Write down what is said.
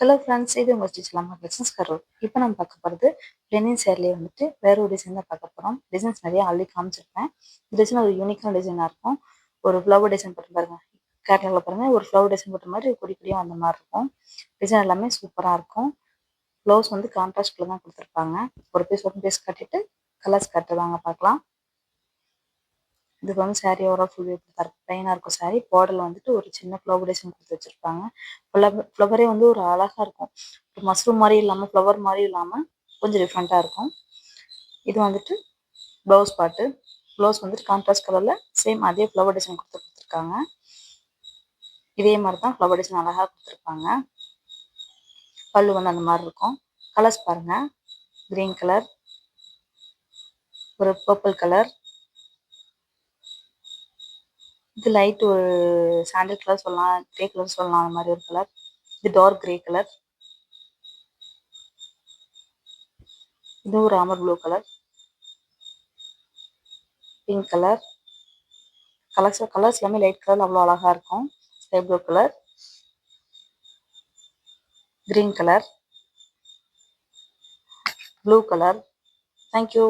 Hello friends, இது உங்கள் ஸ்டிச்லாமா business Carol. இப்போ நம்ம பார்க்க போகிறது லெனின் சேரீலே வந்துட்டு வேற ஒரு டிசைன் தான் பார்க்க போகிறோம். டிசைன்ஸ் நிறைய ஆல்ரெடி காமிச்சிருப்பேன். இந்த டிசைன் ஒரு யூனிக்கான டிசைனாக இருக்கும். ஒரு ஃப்ளவர் டிசைன் போட்டு பாருங்க, கேட்டலாகில் பாருங்கள், ஒரு ஃப்ளவர் டிசைன் போட்ட மாதிரி கொடி கொடியாக வந்த மாதிரி இருக்கும். டிசைன் எல்லாமே சூப்பராக இருக்கும். ப்ளவுஸ் வந்து கான்ட்ராஸ்டில் தான் கொடுத்துருப்பாங்க. ஒரு பீஸ் கட்டிட்டு கலர்ஸ் கட்டுவாங்க, பார்க்கலாம். இதுக்கு வந்து சாரீ ஓவரால் ஃபுல் ப்ளைனாக இருக்கும். சாரீ பார்டரில் வந்துட்டு ஒரு சின்ன ஃப்ளவர் டிசைன் கொடுத்து வச்சுருப்பாங்க. ஃப்ளவரே வந்து ஒரு அழகாக இருக்கும். ஒரு மஷ்ரூம் மாதிரி இல்லாமல், ஃப்ளவர் மாதிரி இல்லாமல் கொஞ்சம் டிஃப்ரெண்ட்டாக இருக்கும். இது வந்துட்டு ப்ளவுஸ் பாட்டு. ப்ளவுஸ் வந்துட்டு கான்ட்ராஸ்ட் கலரில் சேம் அதே ஃப்ளவர் டிசைன் கொடுத்துருக்காங்க. இதே மாதிரி தான் ஃப்ளவர் டிசைன் அழகாக கொடுத்துருப்பாங்க. பல்லு வந்து அந்த மாதிரி இருக்கும். கலர்ஸ் பாருங்கள், கிரீன் கலர், ஒரு பர்பிள் கலர், இது லைட் ஒரு சாண்டல் கலர் சொல்லலாம், கிரே கலர் சொல்லலாம், அந்த மாதிரி ஒரு கலர். இது டார்க் கிரே கலர், இது ஒரு Ramar blue colour, pink colour. Colours எல்லாமே லைட் கலர் அவ்வளோ அழகாக இருக்கும். Sky blue colour, green colour, blue colour. Thank you.